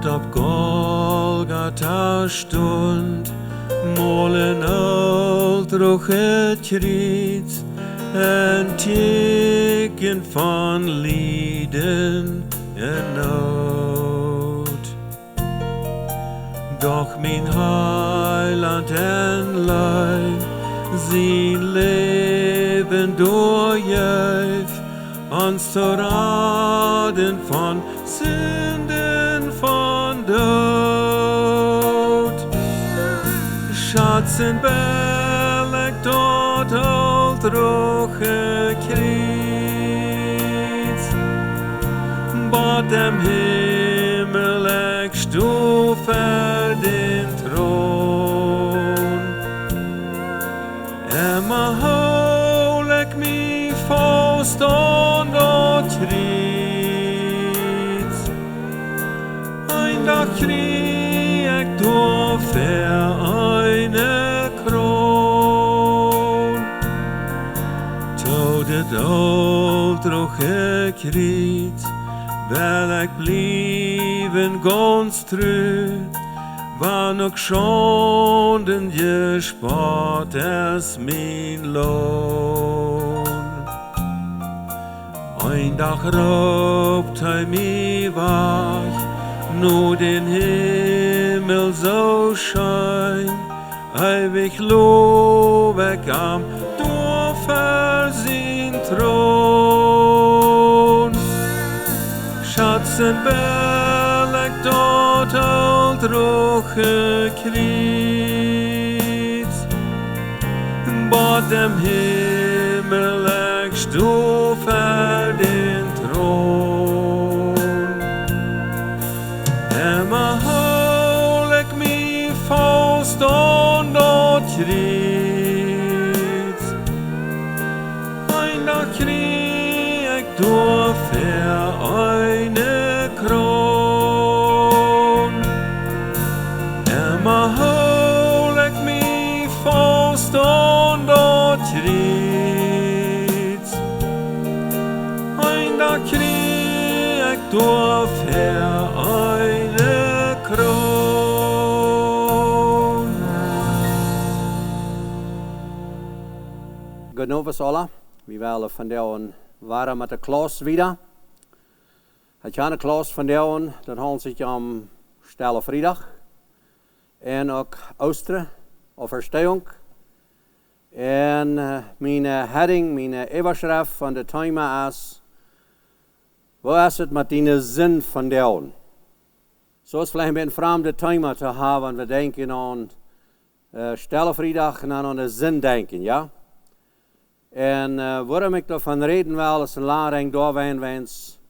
dort op Golgatha stond, molen alt droeg het kruis, een teken van lijden en nood. Doch mijn heiland en lijf, zijn leven doorjuif, ons te raden van Sünden van dood. Schatsen belek tot al droge kruis, bad dem Himmel ek stofer den troon. Emma hol ek mi forstånd og kruis, ein dag krig ek då fer eine kroon. Todet al droge kruis, wel ek blieben ganz treu, wann ook schonden gespart es mein Lohn. Ein dag raubt mi wach, nur den Himmel so schein, ewig lob ek am Dorfer sin Thron. Schatsen belek dort al droge kruis, bad dem Himmel ek stofer den troon. Emma hol ek mi forstånd og kruis, ein dag krig ek då fer eine kroon. Emma hol ek mi forstånd og kruis, ein dag krig ek då fer eine kroon. God novus alla. Vi willen vandaag waren met de klas wieder. Het jane klas vandaag, dat handelt zich om Stille Vrijdag. En ook Oosteren, of Verstehung. En mijn heading, mijn overschrift van de thema is, wat is het met die zin vandaag? Zo is vielleicht een vreemde thema te hebben, we denken aan Stille Vrijdag en aan de zin denken, ja? En waarom ik daarvan reden wil, is een laring doorwijn wens.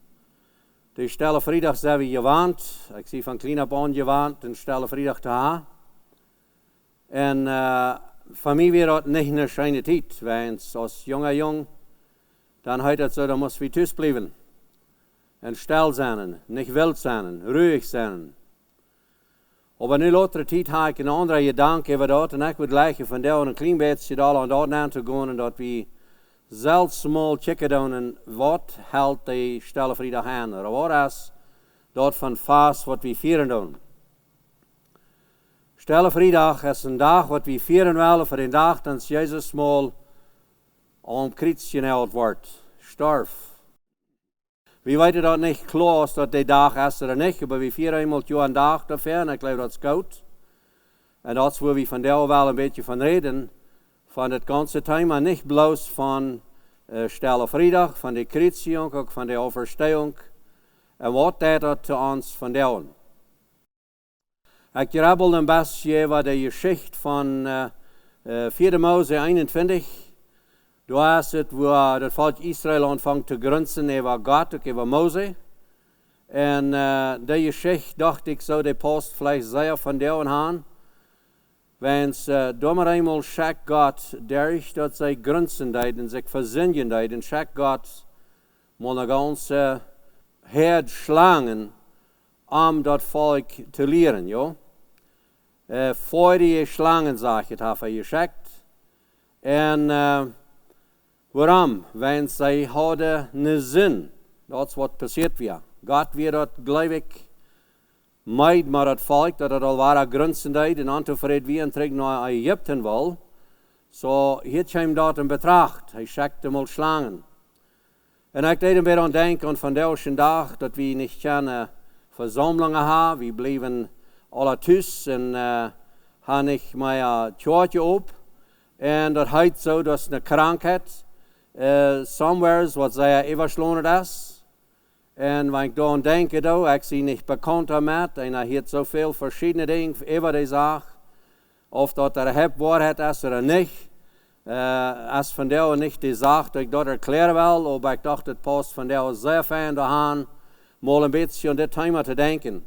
De Stille Vrijdag zijn we gewend. Ik zie van klein op aan gewend een Stille Vrijdag te hebben. En voor mij weer dat niet een schijne tijd. Want als jong, dan heet het zo, dan moest we thuis blijven. En stil zijn, niet wild zijn, ruhig zijn. Maar nu later tijd heb ik een andere gedanke over dat. En ik wil gleich vandaag een klein beetje daar aan dat aan te gaan. En dat we zelfs mal checken doen en wat houdt de Stille Vrijdag aan. Of wat is dat van vast wat we vieren doen. Stille Vrijdag is een dag wat we vieren willen voor een dag dat Jezus mal aan kruis genageld wordt. Starf. We weten dat niet klaar dat die dag is er niet, maar we vieren eenmaal een dag daarvoor en ik geloof dat is goed. En dat is waar we vandaag wel een beetje van reden, van het ganze thema, niet bloos van Stille Vrijdag, van de kruising, ook van de Auferstehung. En wat deed dat te ons vandaag? Ik grabbel een beetje over de geschichte van 4 Mose 21. Daar is het waar het volk Israël aanvangt te grunzen over God, ook over Mose. En die geschichte dacht ik zou de post vielleicht zeer van deel aan. Want door maar eenmaal schak God derg dat zij grunzen deed en zich verzinnen deed. En schak God maar een ganze herd slangen om dat volk te leren, ja. Feurige slangen, zag het, heeft hij geschakt. En waarom? Want zij hadden een zin. Dat is wat passiert weer. God weer dat, geloof ik, meid maar het volk dat het al ware grenzen deed en ontevreden wie en terug naar Egypte wil. Zo heeft hij hem dat in betracht. Hij schakte mal slangen. En ik deed hem weer aan denken van deze dag dat we niet geen verzamelingen hebben. We blijven alle thuis en gaan niet meer tjootje op. En dat heet zo, dat is een krankheid. Somewhere wat zij overslonen is. En wanneer ik dan denk, ik zie niet bekend met. En hij heeft zoveel verschillende dingen over die zaak. Of dat er waarheid is of niet. Als van jou niet die zaak, dat ik dat erklaren wil. Maar ik dacht, het past van jou zeer fijn te gaan. Maar een beetje aan dit thema te denken.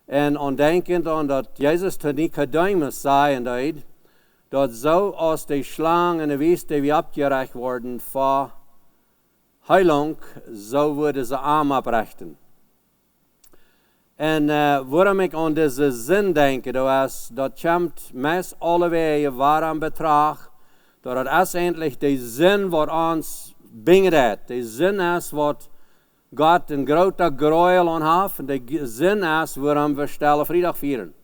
En aan denken aan dat Jezus te Nicodemus zei en deed. Dat zo als die slang en de wies die we opgerecht worden voor heilang, zo worden ze arm oprechten. En waarom ik aan deze zin denk, dat komt meest allebei waarom betracht, dat het is eindelijk de zin wat ons bingt. De zin is wat God een grote gräuel aan heeft, en de zin is waarom we Stille Vrijdag vieren.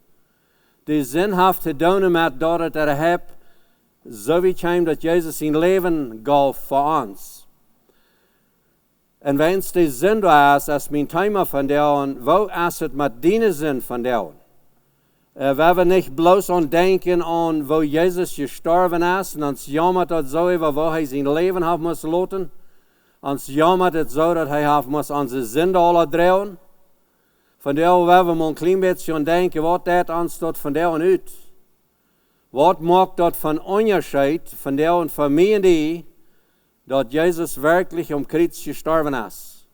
De zin heeft te doen met dat het hebt, zo wie kwam dat Jezus zijn leven gaf voor ons. En wens de zin daar is mijn thema van jou, waar is het met diene zin van jou? We hebben niet bloos aan denken aan waar Jezus gestorven is, en ons jammer dat zo even waar hij zijn leven heeft moeten laten. Ons jammer dat zo dat hij heeft moeten onze zin alle draaien. Van jou hebben we een klein beetje aan denken, wat dat ons tot van jou uit? Wat maakt dat van onderscheid van jou en van mij en die, dat Jezus werkelijk om kruis gestorven is?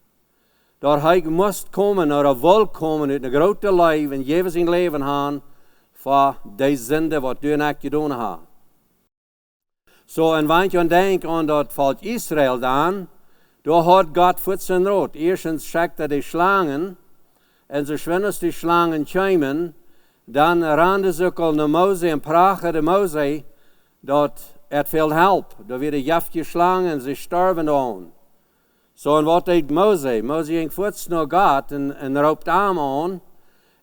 Dat hij moest komen, naar een wil komen uit een grote leven en geven zijn leven aan voor die zonde wat du en ik gedaan hebben. Zo, en wanneer je denkt aan dat volk Israël dan, daar had God voor zijn rood. Eerstens schakte die slangen, en zo als die slangen kwamen, dan renden ze ook al naar Mozes en praten de Mozes dat het veel helpt. Er werden jafje slangen en ze sterven aan. Zo, en wat deed Mozes? Mozes ging voets naar God en roept aan.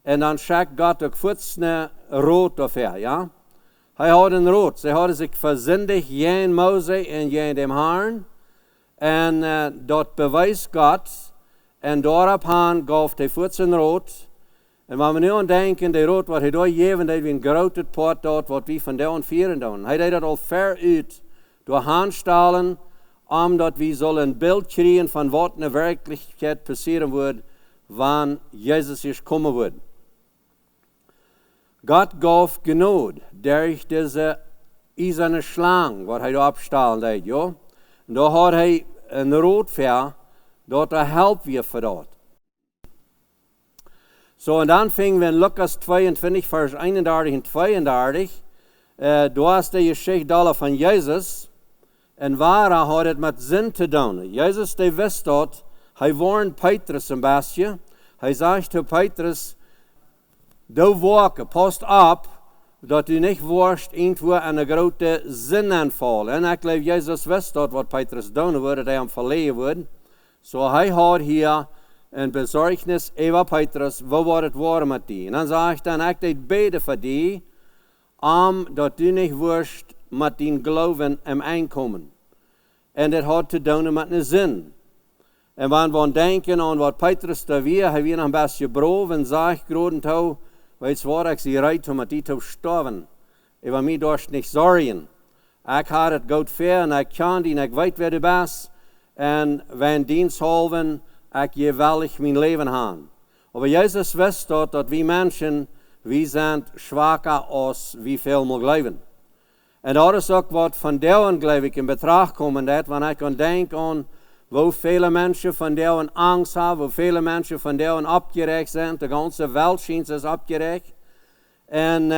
En dan schakt God ook voets naar rood of ja. Hij had een rood. Ze hadden zich verzindigd, jeen Mozes en jeen dem Herrn. En dat bewijst God. En daarop gaf hij voets een rood. En waar we nu aan denken, die rood wat hij daar gegeven, dat we een grote pot dat wat we van daar vieren doen. Hij deed dat al ver uit, door handstalen, omdat we zullen een beeld krijgen van wat in de werkelijkheid passeren wordt, wanneer Jezus is komen wordt. God gaf genade door deze ijzerne slang, wat hij daar opstalen deed, ja. En daar had hij een rood ver, dat er help weer voor dat. Zo, en dan vingen we in Lucas 22, vers 31 en 32. Daar is de geschichte van Jezus. En waar had het met zin te doen? Jezus die wist dat. Hij warnde Petrus een beetje. Hij zei tegen Petrus, doe waken, pas op, dat u niet worst irgendwo aan een grote zin aanvallen. En ik geloof, Jezus wist dat wat Petrus doen wilde, dat hij hem verleden wordt. Zo, hij had hier een bezorgnis over Petrus, wat wordt het worden met die? En dan zei ik dan, ik deed beden voor die, dat u niet worst met die geloven en aankomen. En dat had te doen met een zin. En wanneer we denken aan wat Petrus daar weer, hij weer een beetje brood en zei groten toe, weet je wat, ik zie rijdt om met die te sterven. Over mij dorst niet zorgen. Ik had het goed ver en ik kan die en ik weet waar du bent. En wenn diensthalven, ik geweldig mijn leven aan. Maar Jezus wist dat we mensen, we zijn zwakker als wie veel mogen leven. En dat is ook wat van jou, geloof ik, in betracht komen, dat wanneer ik kan denken aan hoe vele mensen van jou angst hebben, hoe vele mensen van jou opgerecht zijn, de ganze wereld schijnt is opgerecht. En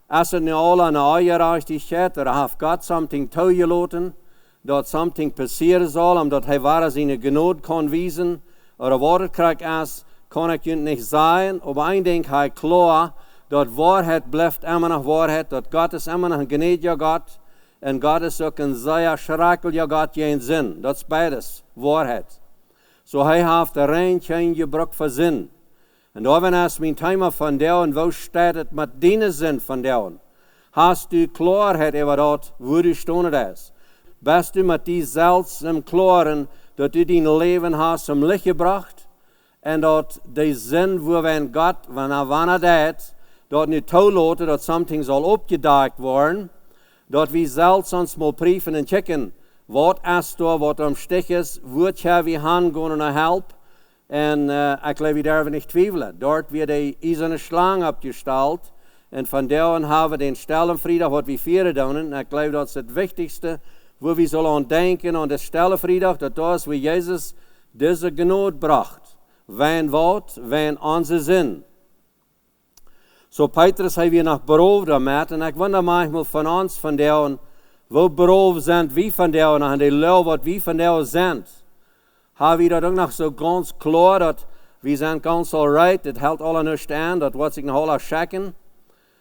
als het nu al aan ongerechtigheid, er heeft God something toegelaten, dat something passeren zal, omdat hij waar zijn genade kan wijzen, of wat het krijgt is, kan ik je niet zeggen, maar één ding hij klaar, dat waarheid blijft immer nog waarheid, dat God is immer nog een gnädiger God, en God is ook een zeer schrikkelijker God, geen zin. Dat is beides waarheid. Zo hij heeft er rein geen gebruik voor zin. En daar was mijn thema van jou, wo staat het met diene zin van jou? Hast du klaarheid over dat, wo du stonden is? Bist du met die zelfs im klaren, dat du dein leven hast zum Licht gebracht? En dat de zin, wo we in God, wanneer dat nu toelaten, dat something zal opgedaagd worden, dat we zelfs ons mal brieven en checken, wat is er, wat omstich is, wat gaan we gaan naar help? En ik geloof, we durven niet twijfelen. Dort wird de eiserne slang opgesteld. En van daar hebben we den Stellenvrijdag, wat we vieren doen. En ik geloof, dat is het wichtigste, wo we zullen aan denken aan de Stellenvrijdag, dat is waar Jezus deze genade bracht. Wijn wat, wijn onze zin. So Petrus heeft weer nog beroofd daarmee. En ik wonder manchmal van ons, van daar, wo beroofd zijn wie van daar, en de leuw wat wie van daar zijn. Hebben we dat ook nog zo ganz klaar, dat we zijn ganz alright, het helpt alle niet aan, dat wordt zich nog alle checken.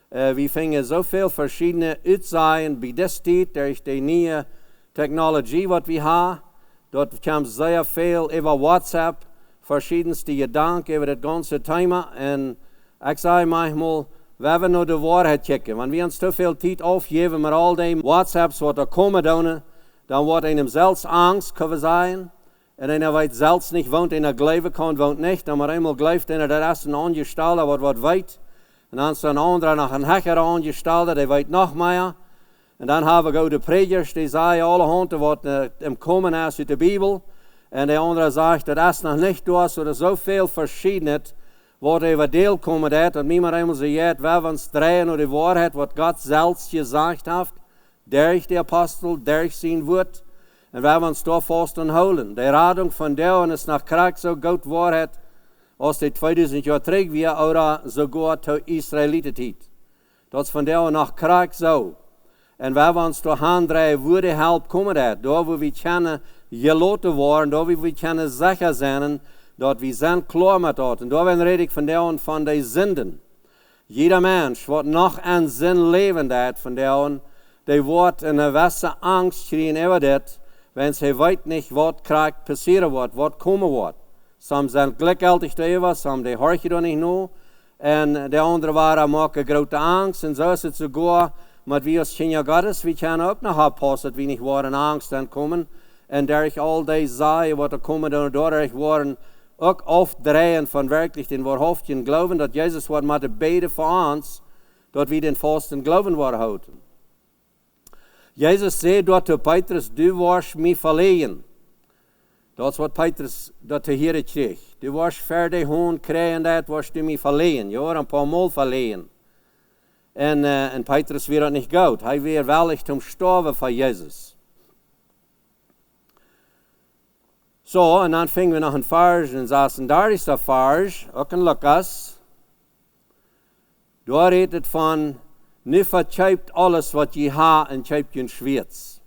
We vingen zoveel verschillende uitzaaien bij deze tijd, door de nieuwe technologie wat we hebben. Dat komt zeer veel over WhatsApp, verschiedenste gedanken over het ganze thema. En ik zei manchmal, we hebben nou de waarheid checken. Want we ons te veel tijd afgeven met al die WhatsApps wat er komen doen, dan wordt einem zelfs angst, kunnen we zeggen. En einer weet zelfs niet, woont einer geloven kan, woont niet. Dan maar eenmaal gelooft einer, dat is een aangestelde wat weet. En dan is er een andere nog een hecher aangestelde, die weet nog meer. En dan hebben we ook de predikers, die zeggen alle handen wat im komen is uit de Bijbel. En de andere zegt, dat is nog niet door, so er is zoveel verschiedenheid, wat over deel komen dat, dat niemand eenmaal zegt, we hebben ons draaien naar de waarheid, wat God zelfs gezegd heeft, durch de apostel, durch zijn woord. En we hebben ons daar vast aan houden. De radung van Deus is nog krijg zo goed waarheid, als die 2000 jaar terug weer, oder sogar tot Israëlitijd. Dat is van Deus nog krijg zo. En we hebben ons door handdraaien, wo de help komen dat. Daar waar we kunnen gelaten worden, daar waar we kunnen zeker zijn, dat we zijn klaar met dat. En daar red ik van Deus van de zinden. Jeder mens wat nog een zin leven dat van Deus, die wordt in een gewisse angst schreien over dit, wenn ze weet niet wat krijgt passeren wordt, wat komen wordt. Some zijn glücklich over, some die hoor je dan niet nu. En de andere waren maken grote angst. En zo is het sogar met wie als kinderen Gottes, we kunnen ook nog oppassen dat we niet worden angst aankomen. En durch al die zaaien wat er komen, dadurch worden ook afdraaien van werkelijk in waarhaftigen geloven, dat Jezus wordt met de beden voor ons, dat we den vasten geloven worden houden. Jezus zei dort tot Petrus, du warst mij verlegen. Dat is wat Petrus dat de Heer kreeg. Du warst verder hoon krijgen, dat warst du mij verlegen. Je wordt een paar mal verlegen. En Petrus weer dat niet goed. Hij weer wellicht sterven voor Jezus. Zo, en dan vingen we nog een vers en zaten daar is de vers, ook in Lucas. Daar heet het van, nu verkoopt alles wat je hebt en koopt je schweets.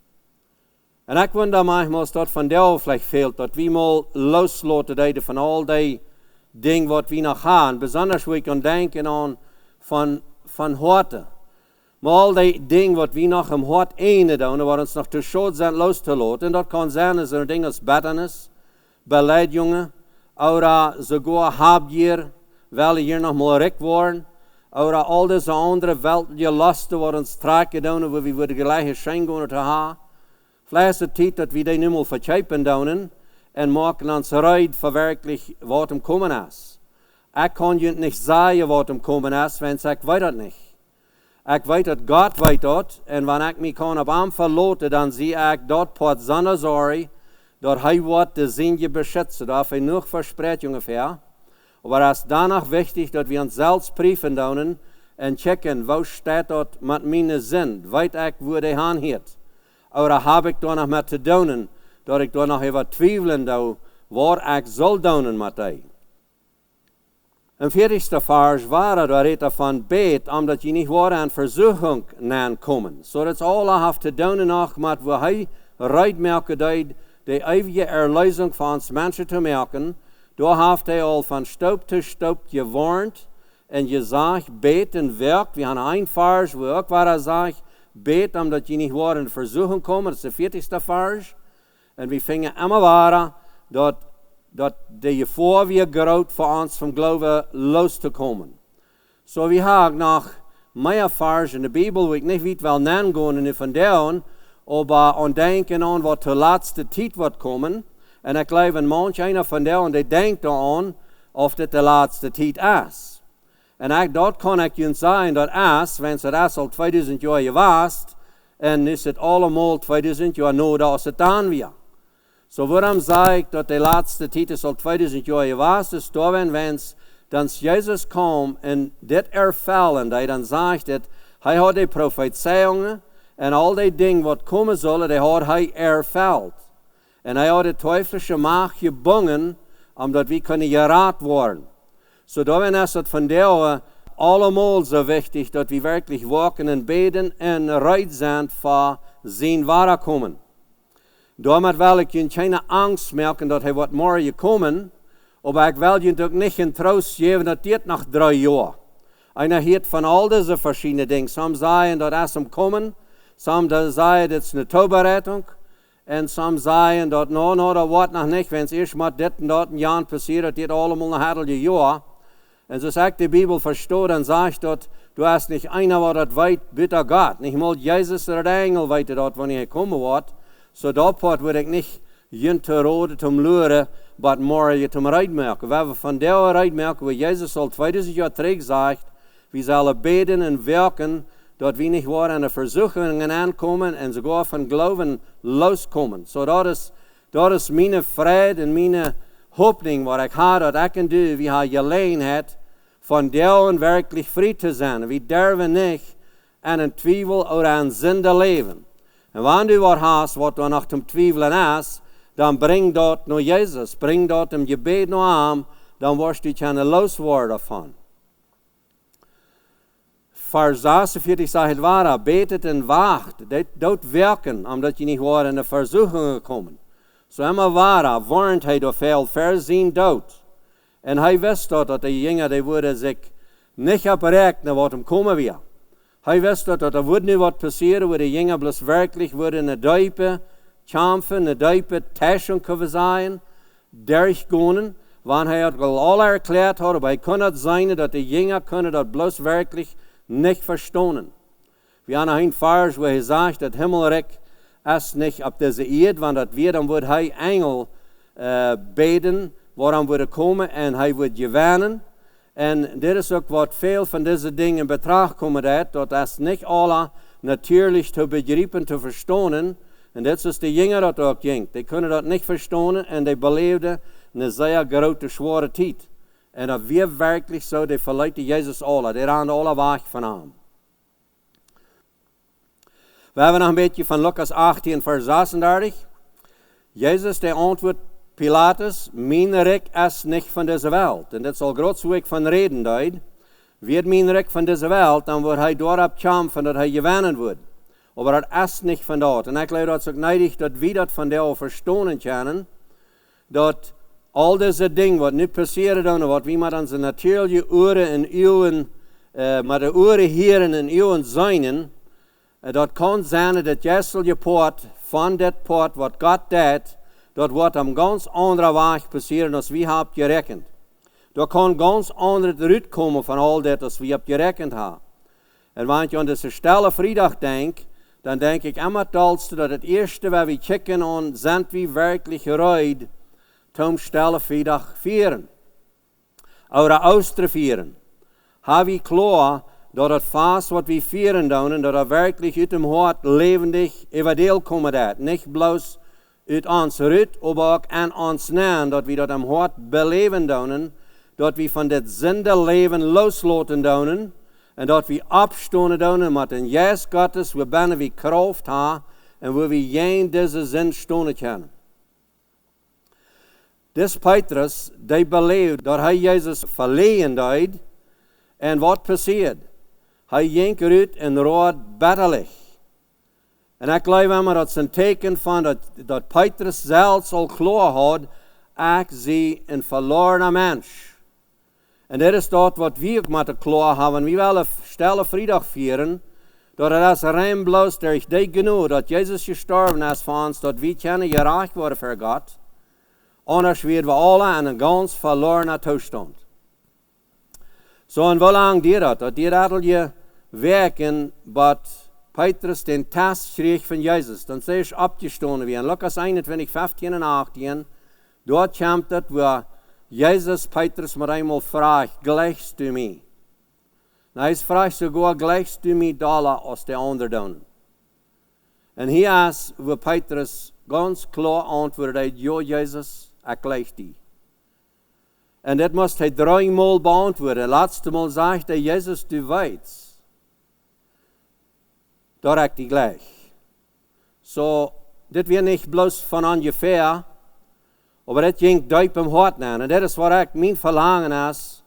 En ik wonder manchmal, dat van jou vielleicht fehlt, dat we mal loslaten van al die dingen wat we nog hebben. Besonders hoe ik kan denken aan van heute. Maar al die dingen wat we nog im hart ene doen, wat ons nog te schuld zijn los te laten. En dat kan zijn als een ding als bitternis, beleidingen, oder sogar habgier, wel hier nog mal rijk worden. Oder al deze andere weltliche lasten wat ons trekken doen, waar we de gleiche schijn gaan te hebben. Vielleicht is het tijd dat we die nu mal verkaufen doen en maken ons rijden voor werkelijk wat komen is. Ik kan je niet zeggen wat komen is, want ik weet het niet. Ik weet dat God weet dat, en wanneer ik me kan op hem verlaten, dan zie ik dat pot zonder zorg, dat hij wordt de zin beschützen. Dat heeft nog verspreid ungefähr. Maar het is dan nog wichtig dat we ons zelfs brieven doen en checken, waar staat dat met mijn zin? Weet ik waar die aan heeft? Oder heb ik daar nog met te doen, dat ik daar nog even twijfelen doe, waar ik zal doen met die? Een 40ste vers waar daar heet van beet, omdat je niet waar aan verzoeking komen. So dat alle heeft te doen nog met waar hij uitmerken dat de eeuwige erleuzing van ons mensen te merken. Daar heeft hij al van stoop te stoop gewarnd en gezegd, beet en werk. We hebben een vers waar ook waar hij zegt, beet omdat je niet waar in verzoeking komen. Dat is de 40ste vers. En we vingen immer waar dat dat de voor weer groot voor ons van geloven los te komen. Zo we hebben nog meer vers in de Bijbel, waar ik niet weet wel nagaan en van daar, maar aan denken aan wat de laatste tijd wordt komen. En ik geloof in manch einer van daar, die denkt aan of dit de laatste tijd is. En dat kan ik je zeggen dat is, wenn het al 2000 jaar geweest, en is het allemaal 2000 jaar nodig als het dan weer. Zo waarom zeg ik dat de laatste tijd is al 2000 jaar geweest is, wenn dan Jezus kwam en dit ervallen, dan zegt het, hij had de profetieën en al die dingen wat komen zullen, die had hij erveld. En hij had de teuflische macht gebonden, omdat we kunnen geraad worden. So daarom is het van daar allemaal zo wichtig, dat we wirklich waken en beten en red zijn voor zijn wederkomen. Daarom wil ik je geen angst merken dat hij wordt morgen komen, maar ik wil je natuurlijk niet in troost geven dat dit nog 3 jaar. Einer heeft van al deze verschillende dingen. Some zeggen dat is hem komen, some zeggen dat is een toberrettung, en some zeggen dat dat wordt nog niet, wenn es eerst maar dit en dat een jaar passiert, dat dit allemaal een hele jaar. En zo zegt de Bijbel, verstoot en zegt dat du hast nicht einer, wat dat weet, bitter Gott. Nicht mal Jesus der Engel weet dat wanneer hij komen wordt. So dat part wil ik niet junte rode te luren, maar morgen te uitmerken. We van daar uitmerken, waar Jezus al 2000 jaar terug zegt, we zullen beden en werken, dat we niet worden aan de verzoekingen aankomen en sogar van geloven loskomen. So dat is mijn vrede en mijn hoopning, wat ik had, dat ik kan doen, wie hij gelegenheid van daar werkelijk vrij te zijn. We durven niet aan een twijfel of aan zonde leven. En wanneer du wat hast, wat er nog te twijfelen is, dan breng dat naar Jezus, breng dat im gebed naar hem, dan word je kunnen losworden van. Vers 46 zegt het waar, betet en wacht, dat werken, omdat je niet wordt in de verzoekingen gekomen. Zo immer waar, warnt hij door veel verzien dood. En hij wist dat de jongen, die worden zich niet op rekenen wat hem komen weer. Hij wist dat er wordt nu wat passeren, waar de jongen bloos werkelijk worden een diepe kampen, een diepe taschen kunnen zijn, durchgaan, want hij had al erklärt had, aber hij kon het zijn dat de jongen kunnen dat bloos werkelijk niet verstaan. We hebben een vers waar hij zegt dat Himmelrijk is niet op deze eerd, want dat weer dan wordt hij engel beden, waarom wordt komen en hij wordt gewanen. En dit is ook wat veel van deze dingen in betracht komen, dat is niet alle natuurlijk te begrijpen, te verstaan. En dit is de jongen dat ook ging. Die kunnen dat niet verstaan en die beleefden een zeer grote, zware tijd. En dat weer werkelijk zo, die verleidde Jezus alle. Die raden alle weg van hem. We hebben nog een beetje van Lucas 18, vers 36. Jezus, die antwoordt Pilatus, mijn rijk is niet van deze wereld. En dat zal groot zo ik van reden duid. Weer mijn rijk van deze wereld, dan wordt hij daarop kampen dat hij gewannen wordt. Maar dat is niet van dat. En ik geloof dat het ook nodig dat we dat van daar verstaan kunnen. Dat al deze dingen wat nu passeren dan, wat we met onze natuurlijke oren en eeuwen, met de oren heren en eeuwen zijn, dat kan zijn dat je poort van dat poort wat God deed, dat wordt een ganz andere weg passeren als we hebben gerekend. Dat kan ganz andere eruit komen van al dat als we hebben gerekend hebben. En wanneer je aan deze stille vrijdag denkt, dan denk ik immer dat het eerste wat we kijken aan, zijn we werkelijk gereid om stille vrijdag vieren. Oder Oosteren vieren. Hebben we klaar dat het vast wat we vieren doen, dat het werkelijk uit hem hart levendig evadeel komen dat. Niet bloos uit ons rut, maar ook aan ons naam, dat we dat hem hart beleven doen, dat we van dit zinde leven loslaten doen, en dat we opstaan doen met een jes Gottes, waarbij we kracht hebben, en waar we geen deze zin staan kunnen. Dit Petrus, die beleefde dat hij Jezus verleden deed, en wat passeert? Hij ging eruit en rood battelig. En ik geloof immer dat is een teken van dat Petrus zelfs al klaar had, ik zie een verloren mens. En dit is dat wat we ook moeten klaar hebben. We willen stille vrijdag vieren, dat het is rein bloos durch die genoeg, dat Jezus gestorven is voor ons, dat we kunnen gerecht worden voor God. Anders werden wir alle in een ganz verlorener Toestand. So, en hoe lang duurt dat? Dat duurt al je werken, wat Petrus den Test kreeg van Jezus. Dan sei ich abgestonden wie in Lukas 21, 15 en 18. Dort komt het waar Jezus Petrus met eenmaal vraagt, gleichst du mij? Nou, hij vraagt sogar, gleichst du mij daler als de anderen doen? En hier is waar Petrus ganz klar antwoordt, ja Jezus, ik gleich die. En dat moest hij 3 Mal beantwoorden. Het laatste Mal zegt hij, Jezus, du weet, dat ik die gleich. So, dit weer niet bloos van ongeveer, maar dat ging diep im hart aan. En dat is wat ik mijn verlangen is,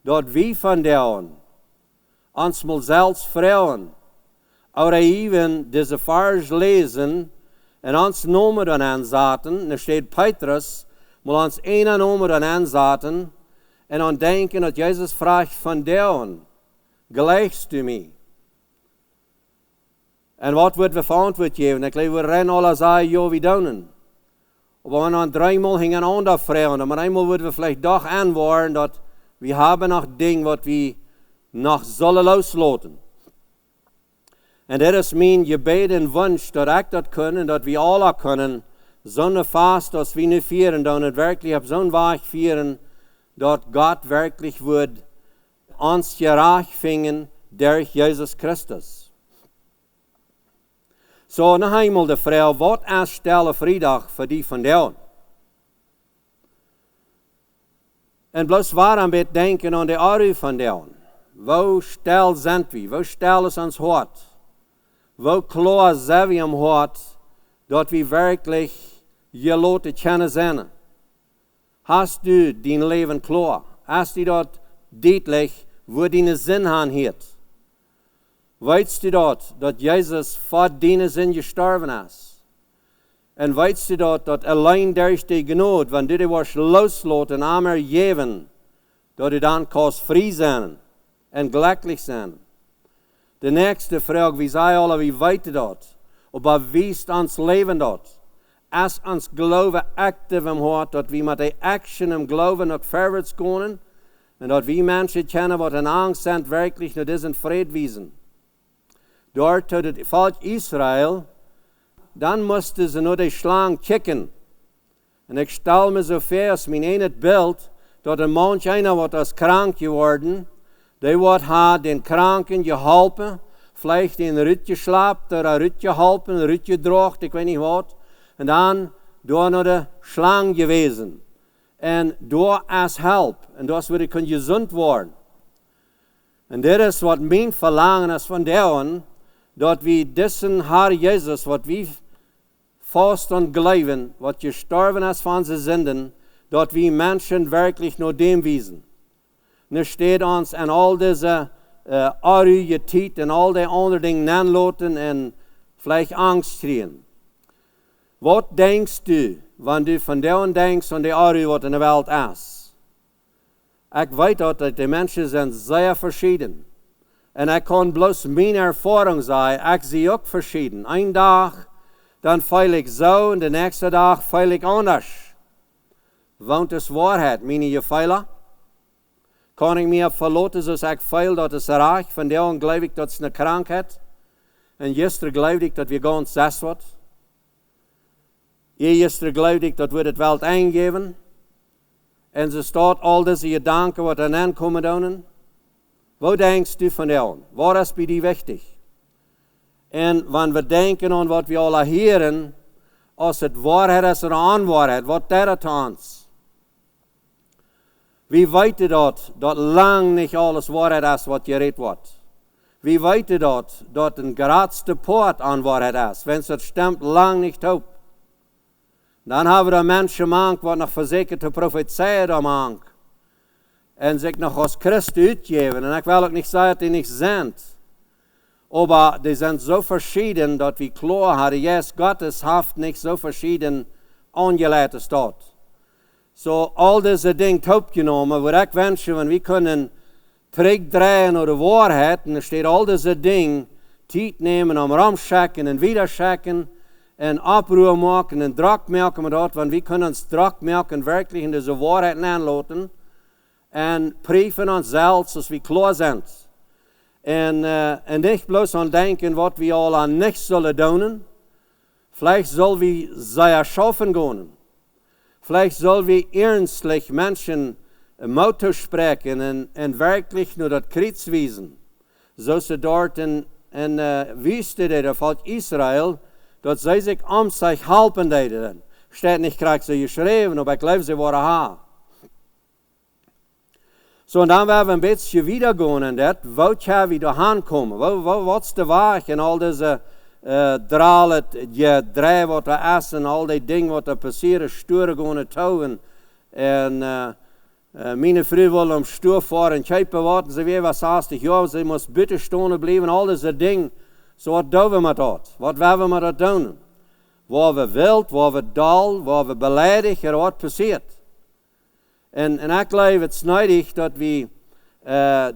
dat we van daarom, ons mal zelfs vrouwen, oder even deze vers lezen, en ons nomen dan aanzetten, en er staat Petrus, mal ons ene nomen dan aanzetten, en dan denken dat Jezus vraagt van daarom, gleichst du mij? En wat wordt we verantwoord geven? Ik geloof, we rennen alle zeggen, ja, we doen. Maar wenn wir 3 Mal hingen ander vragen, maar eenmaal worden we vielleicht doch antwoorden, dat we hebben nog dingen wat we nog zullen loslaten. En dat is mijn gebed en wens, dat ik dat kunnen, dat we alle kunnen, zo'n vast als we nu vieren, dan het werkelijk op zo'n weg vieren, dat God werkelijk wordt ons gerecht vingen door Jezus Christus. So, nog eenmaal de vraag, wat is stille vrijdag voor die vandaag? En bloos waarom we denken aan de aarde vandaag? Wo stil zijn we? Wo stil is ons hart? Wo klaar zijn we im hart, dat we werkelijk je laten kennen zijn? Hast du dein Leben klaar? Hast du dat duidelijk, wo deine Sinn aan heeft? Weißt du dat Jezus voor deine Sinn gestorben is? En weißt du dat alleen durch die Gnade, wenn du die was loslaten, einmal geven, dat du dann kannst frei sein en glücklich sein? De nächste vraag, wie zei alle, wie weten dat? Aber wie ist ons leven dat? Als ons geloven actief im hart, dat we met de action im geloven nog vorwärts kunnen, en dat we mensen kennen wat in angst zijn, werkelijk naar diesen vrede wiesen. Dort tot het volk Israël, dan moesten ze naar de slang kijken. En ik stel me zo voor als mijn ene beeld, dat een manch einer wat als krank geworden, die wordt haar den Kranken geholpen, vielleicht een rutje slaapt, oder een rutje geholpen, een rutje drocht, ik weet niet wat. En dan door naar de slang gewezen. En door als help. En dat wordt ik gezond worden. En dit is wat mijn verlangen is van daarom, dat we dessen Herr Jezus, wat we vast en geloven, wat gestorven is van onze zinden, dat we mensen werkelijk naar dem wiesen. Nu steht ons en al deze arige tijd en al die andere dingen aanlaten en vielleicht angst kriegen. Wat denkst du, wanneer du van daarom denkst aan de arige wat in de wereld is? Ik weet dat de mensen zijn zeer verschieden. En ik kan bloos mijn ervaring zeggen, ik zie ook verschieden. Een dag, dan voel ik zo en de nächste dag voel ik anders. Want het is waarheid, mijn gevoelens. Kan ik me verlaten zoals ik voel dat het raakt. Vandaag geloof ik dat het een krankheid. En gisteren geloofde ik dat we ganz zes wordt. Gisteren geloofde ik dat we het wel eingeven. En ze staat al deze gedanken wat er aankomen doen. Wat denkst du vandaag? Wat is bij die wichtig? En wanneer we denken aan wat we alle heren, als het waarheid is of onwaarheid, wat dat het ons? Wie weten dat lang niet alles waarheid is wat gereed wordt? Wie weten dat een grootste poort aan waarheid is, wenn het stemt lang niet op? Dan hebben we mensen mank wat nog verzekerd te profeteren mank. En zich nog als Christ uitgeven. En ik wil ook niet zeggen dat die niet zijn. Maar die zijn zo verschieden dat we klaar hadden. Yes, Gottes haft niet zo verschieden aangeleid staat. So al deze dingen opgenomen, waar ik wens, wanneer we kunnen terugdraaien naar de waarheid, en er staat al deze dingen, tijd nemen om ramschekken en wiederschekken, en oproer maken en druk maken met dat, want we kunnen ons druk maken werkelijk in deze waarheid aanlaten en prüfen onszelf als we klaar zijn. En niet bloos aan denken wat we al aan nichts zullen doen. Vielleicht zullen we zij schaffen gaan. Vielleicht zullen we ernstlich Menschen Mut spreken en werkelijk nur dat Kreuz weisen. Zoals ze dort in Wüste deden, volk Israël, dat zij zich om zich helpen deden. Staat niet krijg ze geschreven, maar ik geloof ze waren haar. So, en dan werden we een beetje wieder gaan in dat, wat gaan we doorheen komen? Wat is de weg en al deze dralen, je drie wat we essen, al die dingen wat er passeren, sturen gaan touwen. En mijn vrouw wil om stuur voor en kijken wat, ze weer was 60 jaar, ze moest buiten staan blijven, al deze dingen. So, wat doen we met dat? Wat willen we met dat doen? Waar we wild, waar we dal, waar we beleidig, er wat passeert. En ik geloof het snijdig dat we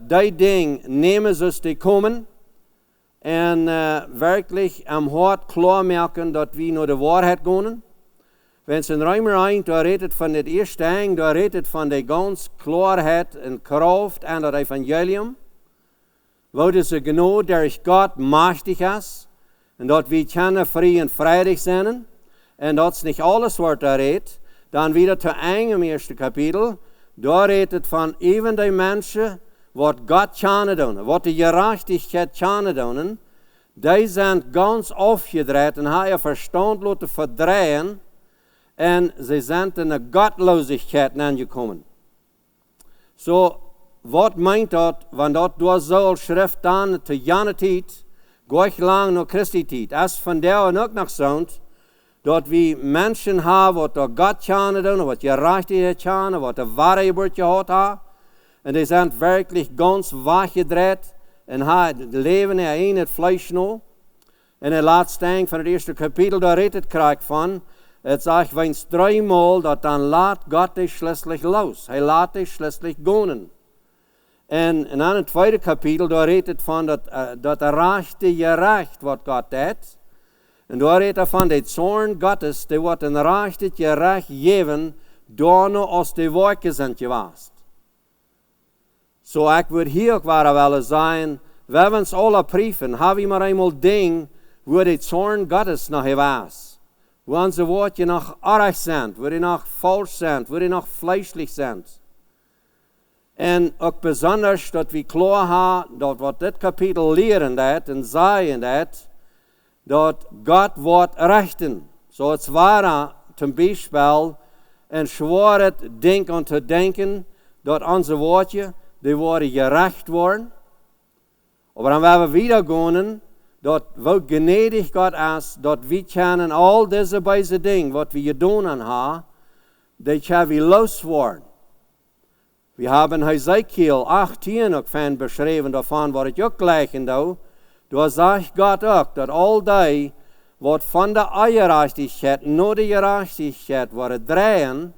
die dingen nemen zoals die komen en werkelijk am hart klaarmaken dat we naar de waarheid gaan. Wenn ze in Römer 1, daar redt het van het eerste ding, daar redt het van de ganz klaarheid en kracht aan het evangelium. Wo deze genade der God machtig is en dat we kunnen vrij en vrijdag zijn en dat is niet alles wat daar redt. Dan wieder te eind im eerste kapitel, daar redt het van even die mensen wat God kunnen doen, wat de gerechtigheid kunnen doen, die zijn ganz afgedraaid en hebben verstand laten verdraaien en ze zijn in de godloosheid aangekomen. So, wat meint dat, want dat door zo'n schrift dan te jane tijd, gleich lang naar Christi tijd, als van daar en ook nog zo'n, dat we mensen hebben wat door God kunnen doen, wat gerechtigheid kunnen, wat de waarheid gehad hebben. En die zijn werkelijk ganz weggedraaid en hebben leven in het vlees nog. En het laatste ding van het eerste kapitel, daar redt het krijg van. Het zegt, wens driemaal, dat dan laat God dich schließlich los. Hij laat dich schließlich gaan. En aan het tweede kapitel, daar redt het van dat de rechte gerecht wat God deed. En daar redt er van de zorn Gottes, die wordt een rechte gerecht geven, door als de werken zijn geweest. Zo ik wil hier ook willen zijn, we hebben ons alle brieven, hebben we maar eenmaal ding, waar de zorn Gottes nog geweest. Waar onze woorden nog erg zijn, waar die nog vals zijn, waar die nog vleeselijk zijn. En ook bijzonders dat we klaar hebben, dat wat dit kapitel leren dat en zeggen dat God wordt rechten. Zo het ware, ten Beispiel, en schwoor het denk aan te denken, dat onze woorden, die worden gerecht worden. Maar dan werden we wieder gaan, dat wat gnädig God is, dat we kunnen al deze beide dingen, wat we gedaan hebben, die kunnen we losworden. We hebben Ezekiel 18 ook van beschreven daarvan, wat ik ook gleichen doe. Daar zegt God ook, dat al die, wat van de ongerechtigheid naar de gerechtigheid worden draaien,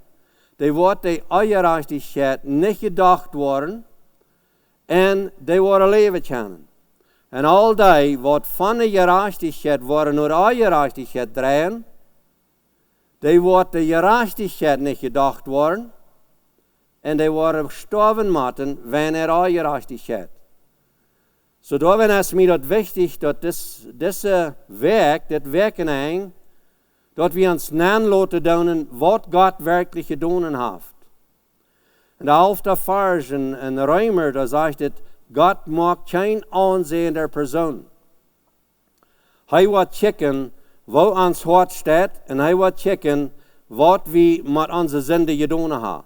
die wordt de ongerechtigheid niet gedacht worden, en die worden leven kunnen. En al die, wat van de gerechtigheid worden naar de ongerechtigheid draaien, die wordt de gerechtigheid niet gedacht worden, en die worden gestorven moeten, wanneer ongerechtigheid. So daarom is mir dat wichtig, dat deze werk, dit werken, dat we ons laten doen wat God werkelijk gedaan heeft. En de halfde vers in Römer, daar zegt het, God maakt geen aanzien der persoon. Hij wil checken wat ons hart staat en hij wil checken wat we met onze zonde gedaan hebben.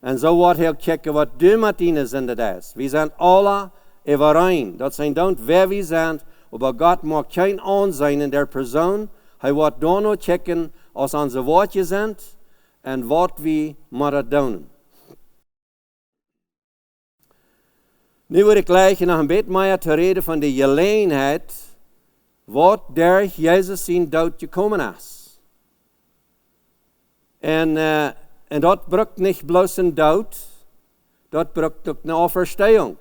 En zo wordt hij checken wat du met die zonde is. We zijn alle overeen. Dat zijn dan waar we zijn, maar God maakt geen aanzien in der persoon. Hij wordt dan nog checken als onze woordjes zijn en wat we moeten doen. Nu wil ik gleich nog een beetje meer te reden van de gelegenheid wat der Jezus in dood gekomen is. En dat brukt niet bloos een dood, dat brukt ook een auferstehung.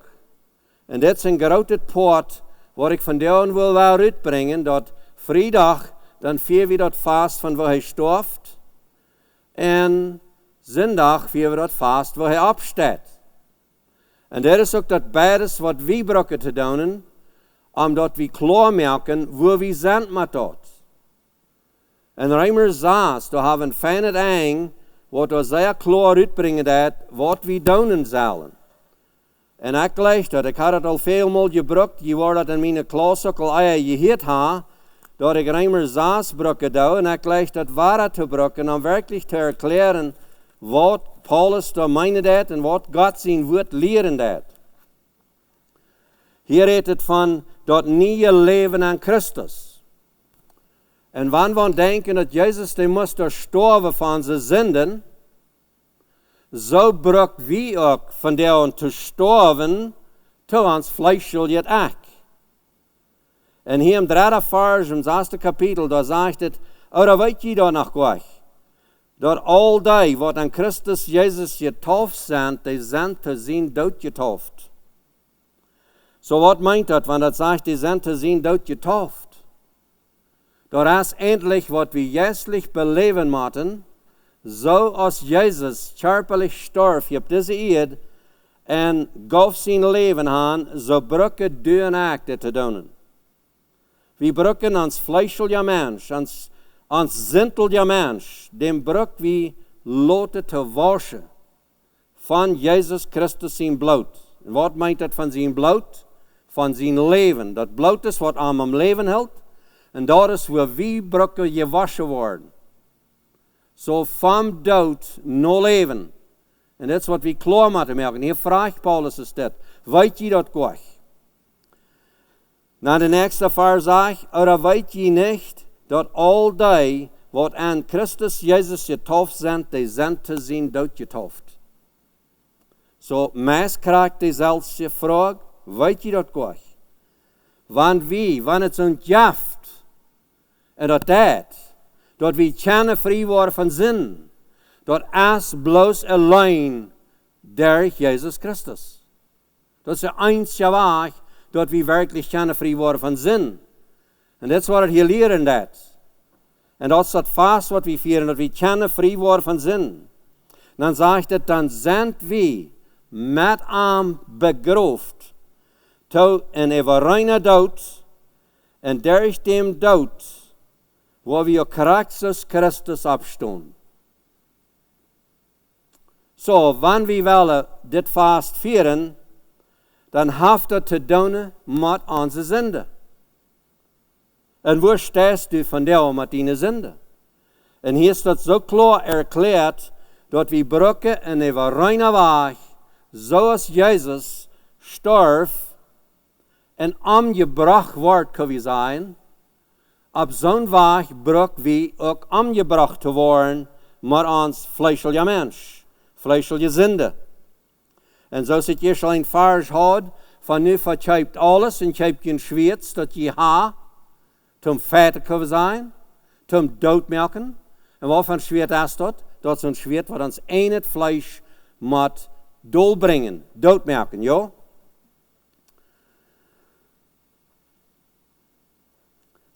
En dit is een grote poort wat ik van jou wil uitbrengen, dat vrijdag dan vieren we dat vast van waar hij storft. En zondag vieren we dat vast waar hij opstaat. En dat is ook dat beides wat we brokken te doen, omdat we klaarmaken waar we zijn met dat. En Reimer saß, da haben feine eng, wat er sehr klar uitbrengen dat, wat we doen zullen. En ik lees dat, ik had het al veel mal gebruikt, je wordt dat in mijn klas ook al gehoord ha, dat ik Reimer saß brukken doe, en ik lees dat waar te brukken, om werkelijk te erklären, wat Paulus da meint dat, en wat God zijn woord leren dat. Hier heet het van dat nieuwe leven aan Christus. En wanneer we denken dat Jezus die moest sterven van zijn zinden, zo brukt wie ook van der te sterven, te ons vleeselijk ook. En hier im 3. vers, im 6. kapitel, daar zegt het, oder weet je dat nog gleich? Dat al die wat aan Christus Jezus getauft zijn, die zijn te zien dood getauft. So wat meint dat, wanneer dat zegt, die zijn te zien dood getauft? Dat is endlich wat we juistlich beleven moeten, zo als Jezus körperlich starf op deze eerd en gaf zijn leven aan, zo brukken doen acten te doen. We brukken ons vleeselijke mens, ons zintelige mens, dem bruk we laten te waschen van Jezus Christus zijn bloed. En wat meint dat van zijn bloed? Van zijn leven. Dat bloed is wat aan hem leven helpt. En dat is waar we brukken gewassen worden. Zo van dood naar leven. En dat is wat we klaar moeten maken. Hier vraagt Paulus is dit. Weet je dat gleich? Na de nächste vers zegt, oder weet je niet dat al die wat aan Christus Jezus getauft zijn, die zijn te zien dood getauft. Zo, meest krijgt dezelfde vraag, weet je dat gleich? Wanneer het zo'n jaft, en dat we kunnen vrij worden van zin, dat is bloos alleen door Jezus Christus. Dat is de einzige weg dat we werkelijk kunnen vrij worden van zin. En dat is wat het hier leren dat. En dat is dat vast wat we vieren, dat we kunnen vrij worden van zin. Dan zegt het, dan zijn we met hem begroefd tot een eeuwige dood, en door dem dood, waar we op Christus opstaan. Zo, wanneer we willen dit vast vieren, dan heeft het te doen met onze zonde. En waar staat u van jou met die zonde? En hier is dat zo klaar erklärt, dat we brukken in een reine weg, zoals Jezus stierf en omgebracht wordt, kan we zijn. Op zo'n weg bruk we ook omgebracht te worden met ons vleeselijke mens, vleeselijke zonde. En zo zit je al een vers had, van nu verkoopt alles en koopt je een schweet dat je ha, om vettig te zijn, om doodmelken. En wat voor schweet is dat? Dat is een schweet wat ons een het vlees moet doodbrengen, doodmelken, ja?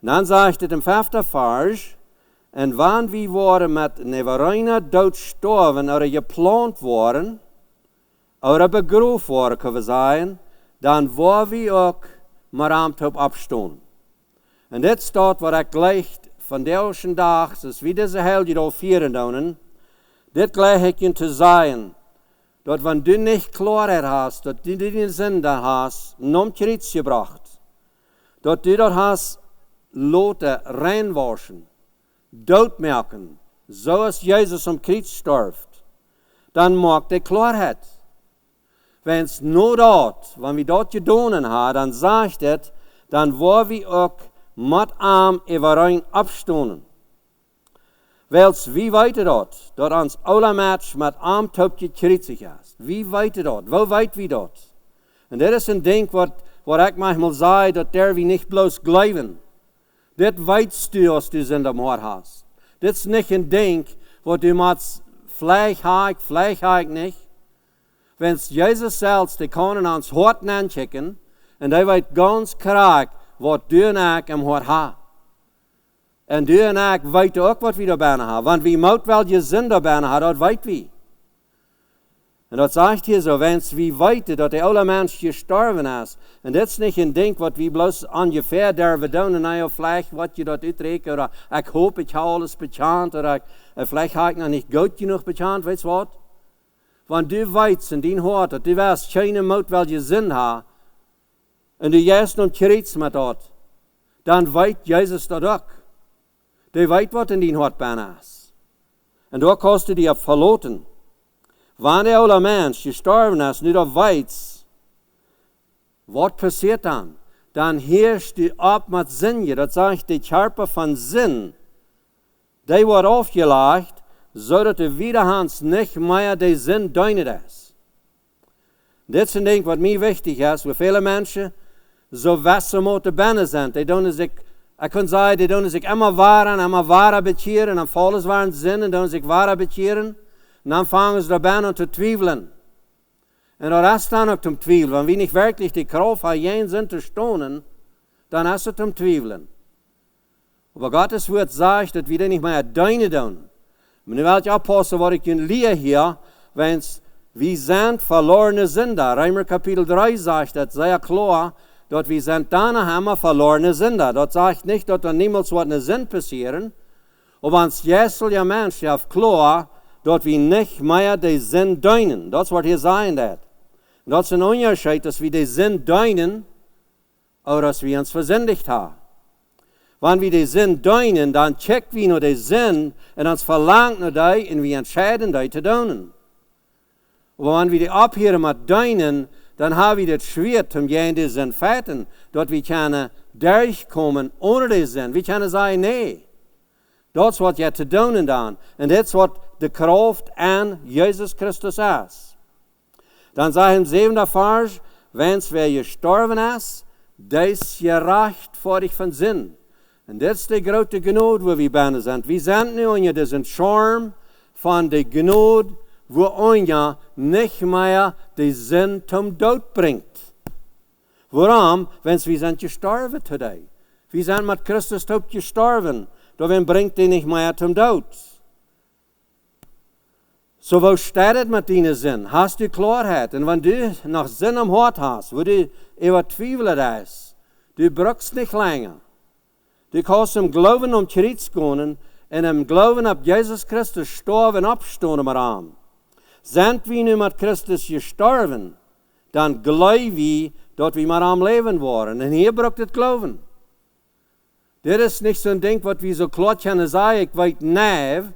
Dan zegt het in 5. vers, en wanneer we worden met een reine dood sterven, of geplant worden, of begroefd worden, kunnen we zeggen, dan worden we ook met hem op opstaan. En dit staat wat ik gleich van deze dag, dus wie deze helden al vieren doen, dit gleich ik je te zeggen, dat wanneer du niet klaarheid hast, dat du die zin daar hast, nom Christus gebracht, dat du dat hast, laten reinwaschen, doodmelken, zoals Jezus om Christus sterft, dan maakt de klaarheid. Wens no dat, wanneer we dat gedaan hebben, dan zegt het, dan worden we ook met hem overeen opstaan. Wels, wie weet dat? Dat ons alle match met hem topje kritzig is. Wie weet dat? Wo weet wie dat? En dit is een ding wat ik manchmal zei, dat der we niet bloos geloven. Dit weet du als du in de moord hast. Dit is niet een ding wat du met vlees haak niet. Wenn Jezus zelfs, die kan ons hart aanchecken, en die weet ganz krak wat du en ik hem hart ha. En du en ik weten ook wat we daar bijna hebben. Want wie moet wel je zin daar bijna hebben, dat weet wie. En dat zegt hier zo, wens wie weten dat de oude mens gestorven is. En dit is niet een ding wat we bloos ongeveer durven doen. En nou vielleicht wat je dat uitrekenen. Oder ik hoop ik heb alles bekend. Oder vielleicht heb ik nog niet goed genoeg bekend. Weet je wat? Want du weet in die hoort dat du weißt, keine moet wel je zin hebben. En du juist nog kriets met dat. Dan weet Jezus dat ook. Du weet wat in die hart bijna is. En daar kost du die op verloten. Wanneer de oude mens gestorven is, nu dat weet, wat passiert dan? Dan heerst du op met zin. Dat zegt de Körper van zin. Die wordt afgelegd, zodat de wiederhands niet meer de zin duinet is. Dit is een ding wat mij wichtig is, waar veel mensen zo wassen moeten binnen zijn. Die doen zich, ik kan zeggen, die doen zich immer ware bekeren, en dan vallen ze waar in zin, en doen zich ware bekeren. En dan fangen ze daarbij aan te twijfelen. En dat is dan ook te twijfelen. Want wie niet werkelijk die kracht hat, jeden zin te stonen, dan is het te twijfelen. Aber Gottes Wort sagt, dat we dat niet meer duinen doen. Maar nu wil je oppassen wat ik je leer hier, wens we zijn verlorene Sünder. Römer Kapitel 3 sagt dat sehr klar, dat we zijn daarna immer verlorene Sünder. Dat zegt niet dat er niemals wat een zin passieren, aber ons jesselje mens heeft klar, dat we niet meer de zin duinen. Dat is wat hier zijn dat. Dat is een onderscheid, dat we de zin duinen, of dat we ons verzündigt hebben. Wanneer we de zin duinen, dan checken we naar de zin en ons verlangt naar die en we entscheiden die te doen. Maar wanneer we die ophouden met duinen, dan hebben we het schwer om geen de zin feiten, dat we kunnen durchkomen ohne de zin. We kunnen zeggen nee. Dat is wat je te doen dan. En dat is wat de kracht aan Jezus Christus is. Dan zegt in 7e vers, wens wer gestorven is, des gerechtvaardigd van zin. En dit is de grote genade waar we bijna zijn. We zijn nu onder deze charm van de genade, waar ons niet meer de zin zum dood brengt. Waarom? Wens we zijn gestorven today. We zijn met Christus dood gestorven. Dan brengt die niet meer zum dood. So, wo steht het met die zin? Hast du Klarheit? En wanneer du nog zin am hart hast, wo du über Zweifel ist, du brauchst nicht länger. Du kannst im Glauben um Kreuz gehen und im Glauben auf Jesus Christus sterben und abstehen mit ihm. Sind wir nu mit Christus gestorben, dann glauben wir, dass wir mit ihm leben wollen. Und hier braucht es Glauben. Das ist nicht so ein Ding, was wir so klar können sagen, ich weiß nicht,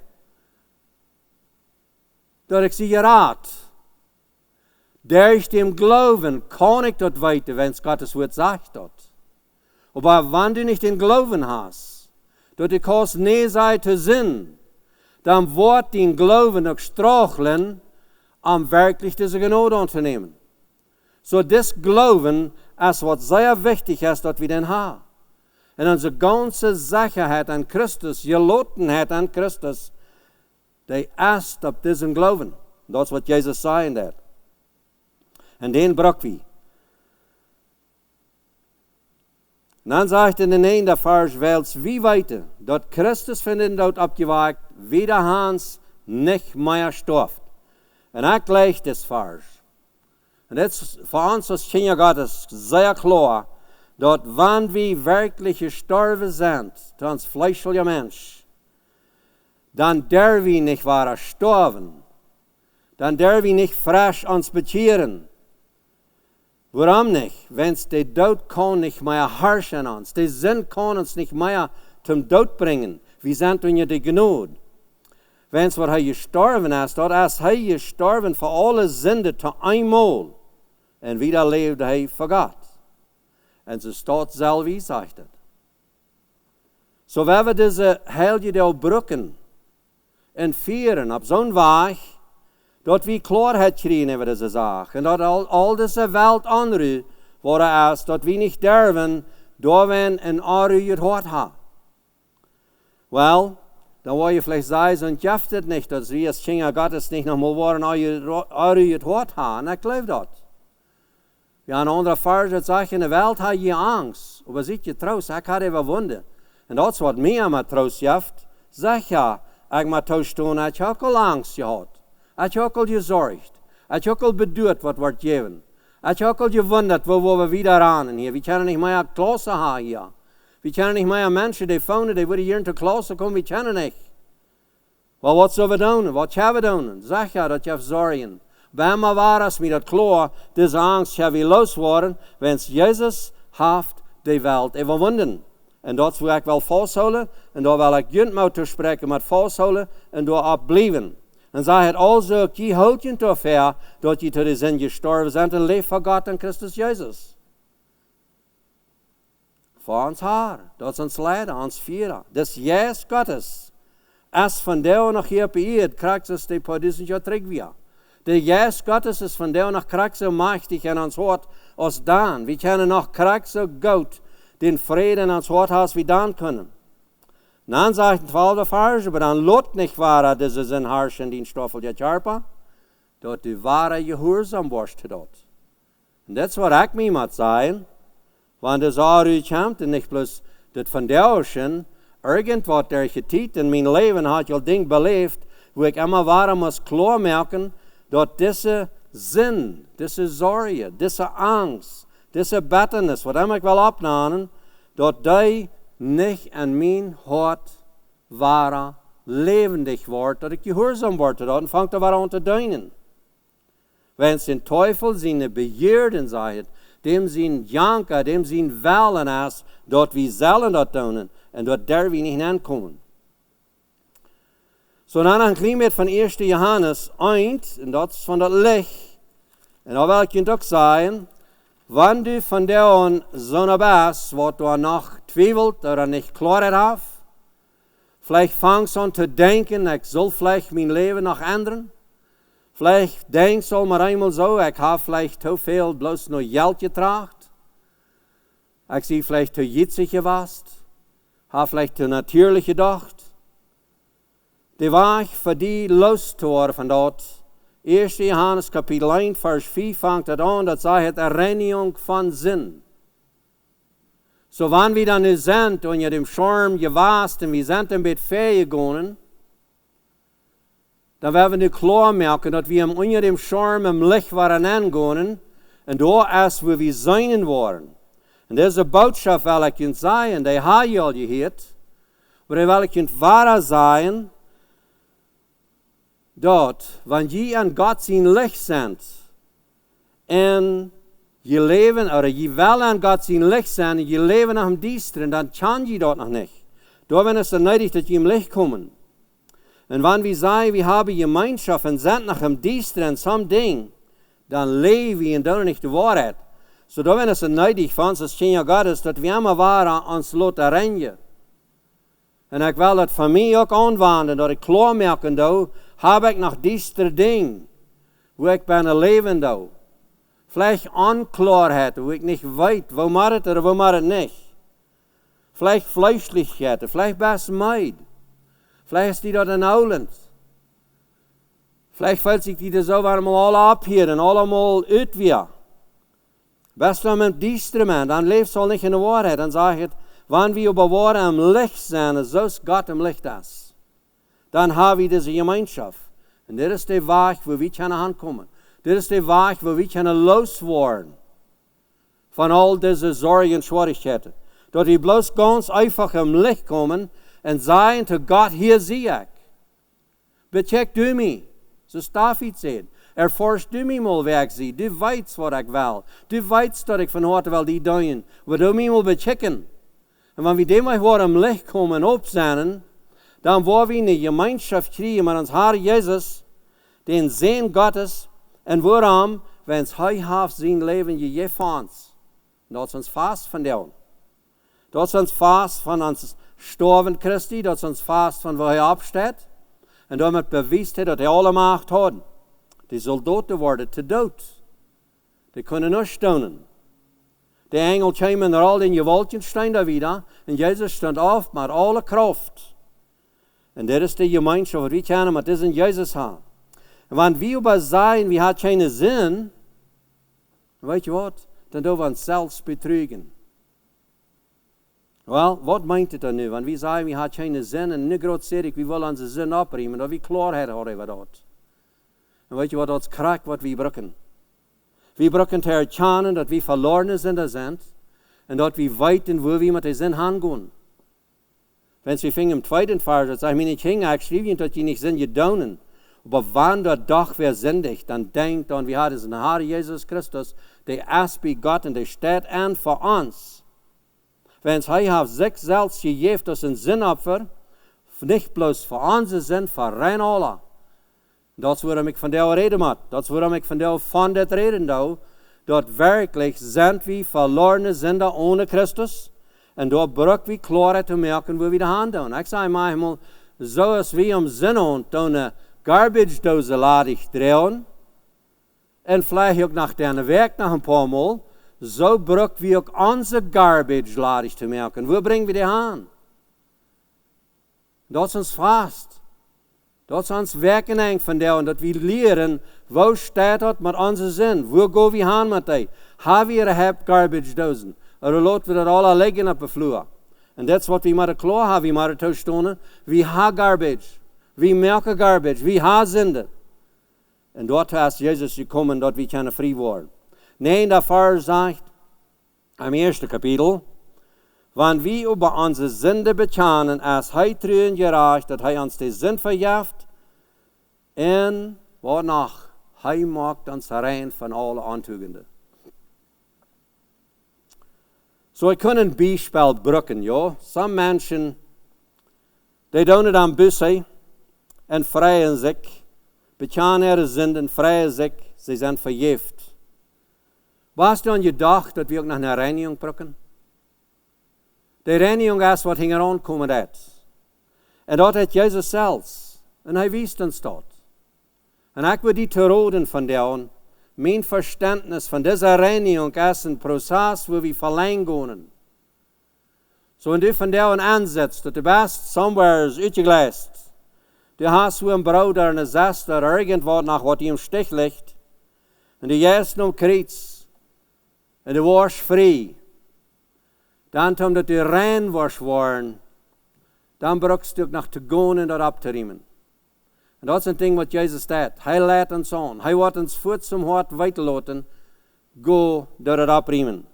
dass ich sie gerät. Durch dem Glauben kann ich das weiter, wenn es Gottes Wort sagt dort. Aber wenn du nicht den Glauben hast, dass du kannst nie sein zu Sinn, dann wird dein Glauben auch straucheln, um wirklich diese Gnade anzunehmen. So das Glauben ist, was sehr wichtig ist, dass wir den haben. Und unsere ganze Sicherheit an Christus, Gelotenheit an Christus, die ist auf diesem Glauben. Das ist, was Jesus sagt. Und den brauchen wir. Und dann sagt er in den Ende der Vers, weil wie weiter, dass Christus von den Tod abgewagt, wieder Hans nicht mehr stirbt. Und er gleicht das Vers. Und jetzt für uns als Kinder Gottes sehr klar, dass wenn wir wirklich gestorben sind, zu uns fleischlicher Mensch, dann dürfen wir nicht weiter sterben. Dann dürfen wir nicht frisch uns bekehren. Warum nicht? Wenn es der Tod kann nicht mehr herrschen uns. Der Sinn kann uns nicht mehr zum Tod bringen. Wir sind unter der Gnade. Wenn es, was er gestorben ist, dort ist er gestorben für alle Sünde zu einmal. Und wieder lebt er für Gott. Und so steht selber, wie sagt es. So wenn wir diese Heilige brücken und führen auf so einen Weg, dat we Klarheit kriegen über diese Sache. Und dass all diese Welt andere, wo ist, dass wir nicht dürfen, da wir ein Arrüht Hort haben. Well, dann wollen wir vielleicht sagen, so gibt es nicht, dass wir als Kinder Gottes nicht nochmal ein Arrüht Hort haben. Ich glaube das. Ja, ein anderer Vers sagt, in der Welt habe ich Angst. Aber seht ihr, Trost, ich habe überwunden. En dat is wat mij aan mijn troost geeft. Zeg ja, ik moet thuis doen, had je ook al angst gehad. Had je ook al gezorgd. Had je ook al bedoeld wat wordt gegeven. Had je ook al gewunderd, wo we wieder aan hier. We kunnen niet meer Klasse hebben hier. We kunnen niet meer mensen die vonden, die willen hier in de Klasse komen, we kunnen niet. Wel, wat zullen we doen? Wat gaan we doen? Zeg ja, dat je hebt zorgen. Wenn maar waar is met dat klaar, deze angst gaan we losworden, wens Jezus heeft de wereld overwonnen. En dat wil ik wel vasthouden, en daar wil ik junt mee te spreken met vasthouden, en daar opblijven. En zij het also, je houdt je te ver, dat je tot de zin gestorven bent, en leeft voor God en Christus Jezus. Voor ons haar, dat is ons leider, ons vieren. Dus Jezus Gottes. Als van daar nog hier op eerd, krijgt es die paar duizend jaar terug weer. De Jezus Gottes is van daar nog krijgt zo machtig in ons hart als dan. We kunnen nog krijgt zo goed den vrede in ons hart als we dan kunnen. Dan zegt de 12e vers, maar dan lot nicht wahre diese Sinn herrschen, die Stoffel je charpa, dat die wahre gehoorzaam wordt tot dat. En dat is wat ik mee moet zeggen, want de zaak komt en niet plus dat van dergelijke, irgendwas der getiet in mijn leven had je al ding beleefd, wo ik immer wahre muss klaarmerken, dat deze zin, deze zorgen, deze angst, deze bitternis, wat ik wil opnemen, dat die niet in mijn hart ware levendig wordt, dat ik gehoorzaam word tot dat en vangt er wat aan te duinen. Wens den Teufel zijn begeerden zegt, dem zijn janken, dem zijn wellen is, dat we zullen dat doen en dat daar we niet aankomen. Zo dan een klein beetje van 1 Johannes 1, en dat is van dat licht. En dan wil ik je ook zeggen, wanneer du van der Sonne bist, wat du noch twijfelt oder nicht Klarheit hast, vielleicht fangst du an zu denken, ich soll vielleicht mein Leben noch ändern. Vielleicht denkst du mal einmal so, ich habe vielleicht zu viel bloß nur Geld getracht. Ich sehe vielleicht zu jitzig gewesen, habe vielleicht zu natürlich gedacht. Die Weg für die loszuhören von dort. 1. Johannes Kapitel 1, Vers 4 fängt das an, das sagt Reinigung von Sinn. So wann wir dann nu sind und ihr dem Schirm gewasst und wir sind ein bisschen fähig gegangen, dann werden wir klar merken, dass wir unter dem Schirm im Licht waren angegangen und da ist, wo wir sein wollen. Und diese Botschaft will ich Ihnen sagen, die habe ich all gehört, aber die will ich Ihnen wahr sagen, dat, wenn je an Gott sein Licht sind, en je leven, oder je will an Gott sein Licht sein, en je leven nach dem Diesteren, dann kann je dat noch nicht. Da wenn es dann nötig, dass je im Licht kommen. Und wenn wir sagen, wir haben Gemeinschaft und sind nach dem Diesteren, some Ding, dann leben wir und dann nicht die Wahrheit. So da wenn es dann nötig für uns, als Kinder Gottes, dass wir immer wahren, uns lassen rennen. En ik wil dat voor mij ook aanwenden, dat ik klaarmerken doe, heb ik nog diese Ding, wo ik ben leven doe. Vielleicht Unklarheit, wo ich nicht weet, wo macht het oder wo macht het nicht. Vielleicht Fleischlichkeit, vielleicht best Meid. Vielleicht ist die dort in Holland. Vielleicht fällt sich die da so einmal alle ab hier und allemal uit weer. Best wel met diese man, dann lebt es auch nicht in der Wahrheit, dann sage ich, wenn wir über Worte im Licht sind, so ist Gott im Licht ist, dann haben wir diese Gemeinschaft. Und das ist der Weg, wo wir können ankommen. Das ist der Weg, wo wir können loswerden von all diesen Sorgen und Schwierigkeiten. Dass wir bloß ganz einfach im Licht kommen und sagen zu Gott, hier sehe ich. Becheck du mich, so David sagt. Erforsch du mich mal, wer ich sehe. Du weißt, was ich will. Du weißt, dass ich von heute will die tun. Aber du mich mal bechecken. Und wenn wir dem mal im Licht kommen und aufsehen, dann wollen wir eine Gemeinschaft kriegen mit uns Herr Jesus, den Sehen Gottes, und warum, wenn es heute sein Leben je uns. Das ist uns fast von dem. Das ist uns fast von uns Storben Christi, das ist uns fast von wo er absteht. Und damit beweist er, dass er alle Macht hat. Die Soldaten worden te dood. Die können nicht stehen. Die Engel kamen all in je wolken stehen da wieder. Und Jesus stand auf mit aller Kraft. Und das ist die Gemeinschaft, die wir kennen, mit diesem Jesus haben. Und wenn wir über sagen, wir haben keinen Sinn, weißt du was? Dann dürfen wir uns selbst betrügen. Wel, wat meint het dan nu? Want wie zeggen, we hebben geen zin en nu groot zeg ik, we willen onze zin opriemen, dat we klaarheid hebben over dat. En weet je wat dat krijgt, wat we brukken? We brukken te herkennen dat we verloren zijn en dat we weten, wo we met de zin gaan. Wenn sie fing im zweiten Vers, sagt mir nicht hingeschrieben, dass die nicht sind gedaunen. Aber wann der Dag weer zindig, dann denkt an, wir haben den Herr Jesus Christus, der erst begotten, der steht an für uns. Wenn er hat sich selbst gegeben, das ein Sinnopfer, nicht bloß für unsere Sinn, für rein alle. Das ist, worum ich von der reden hat. Das ist, worum ich von der reden da. Dort wirklich sind wir verlorene Sünder ohne Christus. En daar bruk we klaarheid te merken waar we de hand doen. Ik zei manchmal, zoals we om zin aan een garbage doze ladig draaien, en vielleicht ook nach de werk nog een paar mal, zo bruk we ook onze garbage ladig te merken. Waar brengen we die aan? Dat is ons vast. Dat is ons werken van daar, en dat we leren, waar staat dat met onze zin? Waar gaan we aan met die? Hebben we een garbage dozen? Oder laten we dat alle liggen op de vloer. En dat is wat we moeten klaar hebben, we moeten toestaan. We hebben garbage. We merken garbage. We hebben zonde. En dort is Jezus gekomen, dat we kunnen vrij worden. Nee, der Vers sagt, im eerste kapitel, wanneer we over onze zonde bekennen, als hij treuren gerecht, dat hij ons de zin vergeeft, en wat nog, hij maakt ons rein van alle antugenden. So ich kann ein Beispiel brücken, ja. Some Menschen, die doen het aan bussen en vrijen zich, bekennen ihre Sünden, vrijen zich, sie sind vergiftet. Was du an gedacht, dass wir auch nach einer Reinigung brücken? Die Reinigung ist, was hingerankommen ist. Und dort hat Jesus selbst, und er wies uns dort. Und ich will die te roden von der, mein Verständnis von dieser Reinigung ist ein Prozess, wo wir verlängern gehen. So, wenn du von der ansetzt, dass du bist somewhere uitgeläst, du hast so einen Bruder, eine Schwester, oder irgendwo nach was ihm Stich liegt, und du gehst um Kreuz, und du warst frei, dann, dass du rein warst worden, dann brauchst du nach zu gehen und das abzuriemen. En dat is een ding wat Jezus deed. Hij leidt ons aan. Hij wordt ons voet zum hart weiterlaten. Go door het abriemen.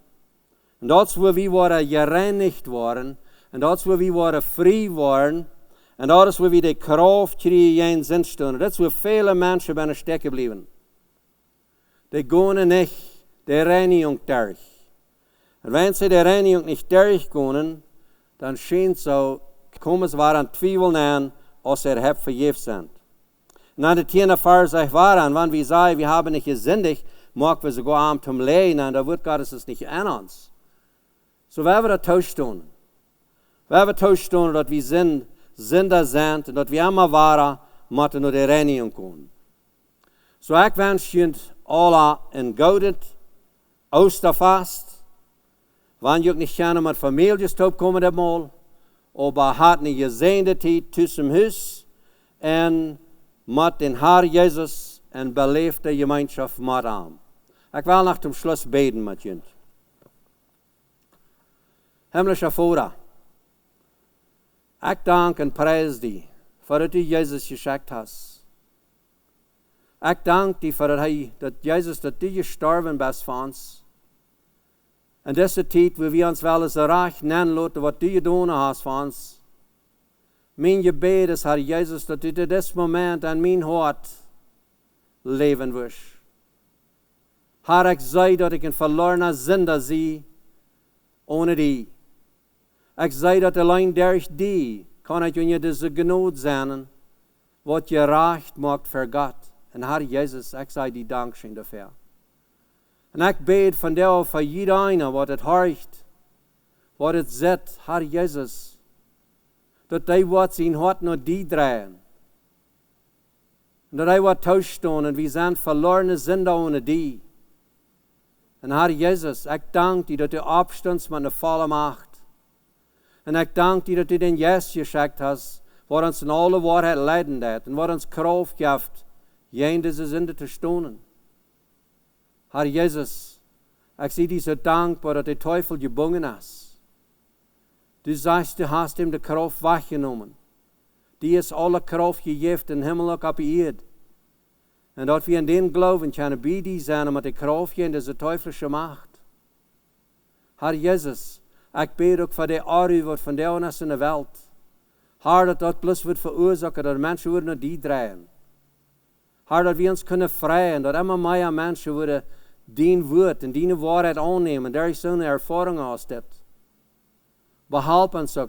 En dat is waar we worden gereinigd worden. En dat is waar we worden vrij worden. En dat is waar we de kracht krijgen in zin staan. Dat is waar vele mensen bijna stekken blijven. Die gaan niet de reinigung durch. En wenn sie de reinigung niet durchgehen, dan schijnt zo, komen ze waar aan twijfel aan, als ze het vergeefd zijn. En aan de tiende vers zegt waaraan, wanneer we zeggen, we hebben niet gesündigt, mogen we sogar am zum Lehen, en da wird Gott es nicht an uns. So wir das toestaan. We hebben toestaan dat we Sünder zijn, en dat we immer waren, moeten naar de reinigung komen. So ik wens je alle een gouden Osterfast, wanneer je ook niet gerne met families komen hebben, aber hat een gezegende tijd tussen huis en met den Herr Jesus en beleefde gemeenschap met hem. Ik wil nach dem Schluss beten met je. Himmlischer Vater, ik dank en prijs die voor dat u Jezus geschickt hast. Ik dank die voor dat Jezus, dat u gestorven bent voor ons. En deze tijd, waar we ons wel eens recht nennen laten, wat u gedaan hast voor ons. Mijn gebed is, Herr Jezus, dat u dit moment aan mijn hart leven wirst. Herr, ik zei dat ik een verloren zinder zie, ohne die. Ik zei dat alleen durch die kan ik je deze genoeg zijn, wat je recht maakt voor God. En Herr Jezus, ik zei die dankzij daarvoor. En ik bid van jou voor iedereen wat het hoort, wat het zet, Herr Jezus, dat hij wat zijn hart naar die draaien. En dat hij wat toestaan en we zijn verloren zinder ohne die. En Herr Jezus, ik dank die dat u opstands met de volle macht. En ik dank die dat u den Jezus geschickt hast, wat ons in alle waarheid leiden deed en wat ons kracht geeft, jeen deze zinder te stonen. Herr Jezus, ik zie die zo dankbaar dat de Teufel gebogen is. Du sagst, du hast ihm die Kraft weggenommen. Die ist alle Kraft gegeben in Himmel und auf die Erde. Und dass wir in den Glauben können bei dir sein mit der Kraft in dieser teuflische Macht. Herr Jesus, ich bete auch für die Arme, die von dir ist in der Welt. Herr, dass das bloß wird verursachen, dass Menschen würden die drehen. Herr, dass wir uns können freien, dass immer mehr Menschen würden dein Wort und deine Wahrheit annehmen, der ich so eine Erfahrung hast. Behalb uns auch,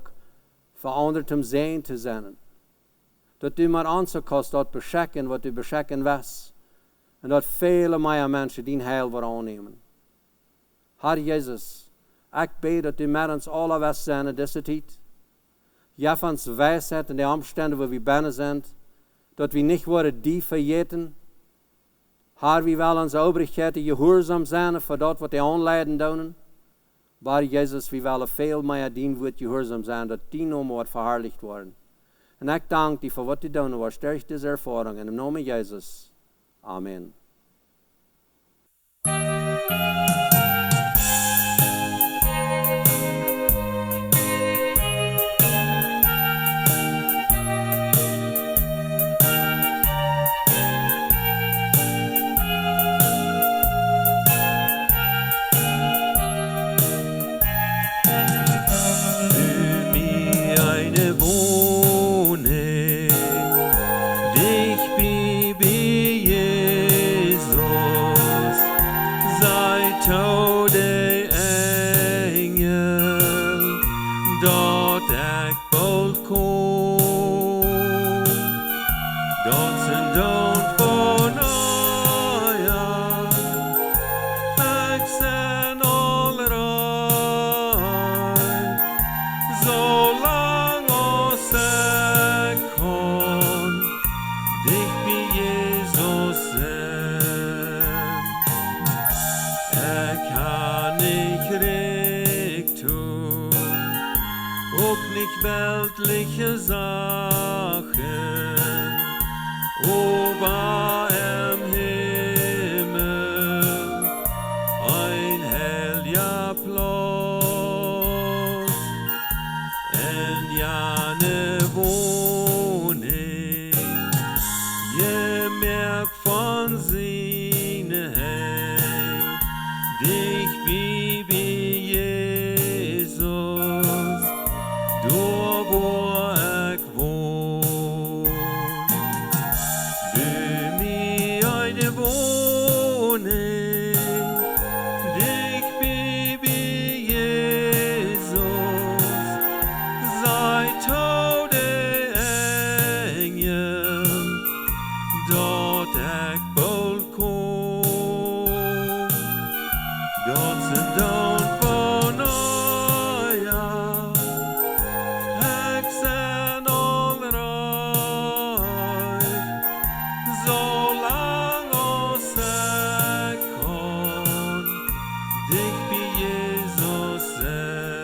verändertem Sehen zu sein. Dass du mit uns kannst, dort beschecken, was du beschecken wirst. Und dass viele mehr Menschen dein Heil wollen annehmen. Herr Jesus, ich bete, dass du mit uns alle wirst sein in dieser Zeit. Gib uns Weisheit in den Umständen, wo wir binnen sind. Dass wir nicht wollen, die vergeten. Herr, wir wollen uns Obrigkeit gehorsam sein für das, was die anleiten tun. Aber Jesus, wir wollen viel mehr dein Wort gehorsam sein, dass die Name wird verherrlicht worden. Und ich danke dir für was du tun wirst. Stärk diese Erfahrung. In dem Namen Jesus. Amen. weltliche Sachen, ober im Himmel, ein heller Platz, in jene Wohnung, je mehr von seine Heim, dich wie Jesus, du wo ich wohn. Bei mir eine Wohnung, dich wie Jesus, sei tote Engel, dort ich bald komm, dort sind dort von euer, ich sind all reich, solang aus ich kann, dich bei Jesus sein.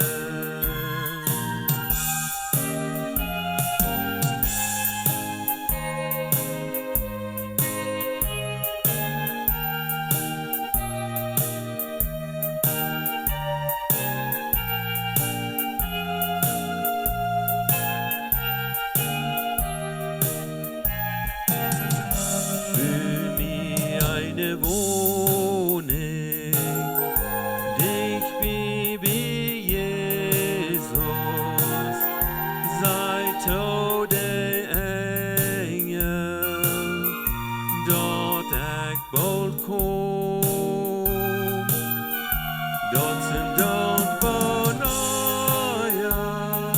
Für mich eine Wohnung, dich wie Jesus, sei tote Engel, dort ich bald komm, dort sind dort von euer,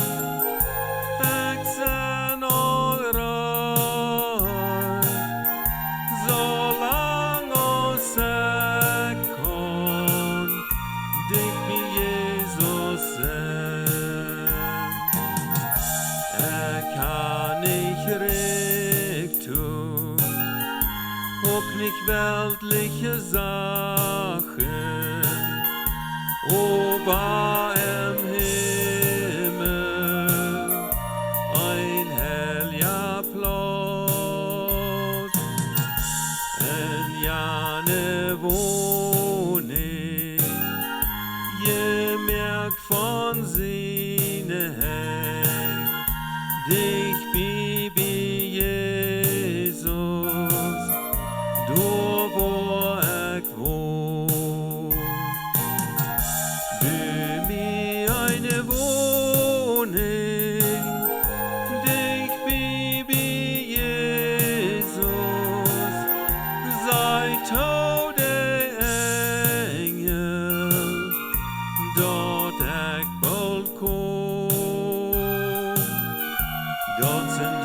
ich sind all reich, solang aus ich kann, dich wie Jesus sein. Kann nicht recht tun, auch nicht weltliche Sachen, ober im Himmel, ein heller Platz, in jene Wohnung, je mehr von seine dich Baby Jesus, du wo ich wohn. Bau mir eine Wohnung, dich Baby Jesus, sei tode Engel, dort ich bald komm. Dort sind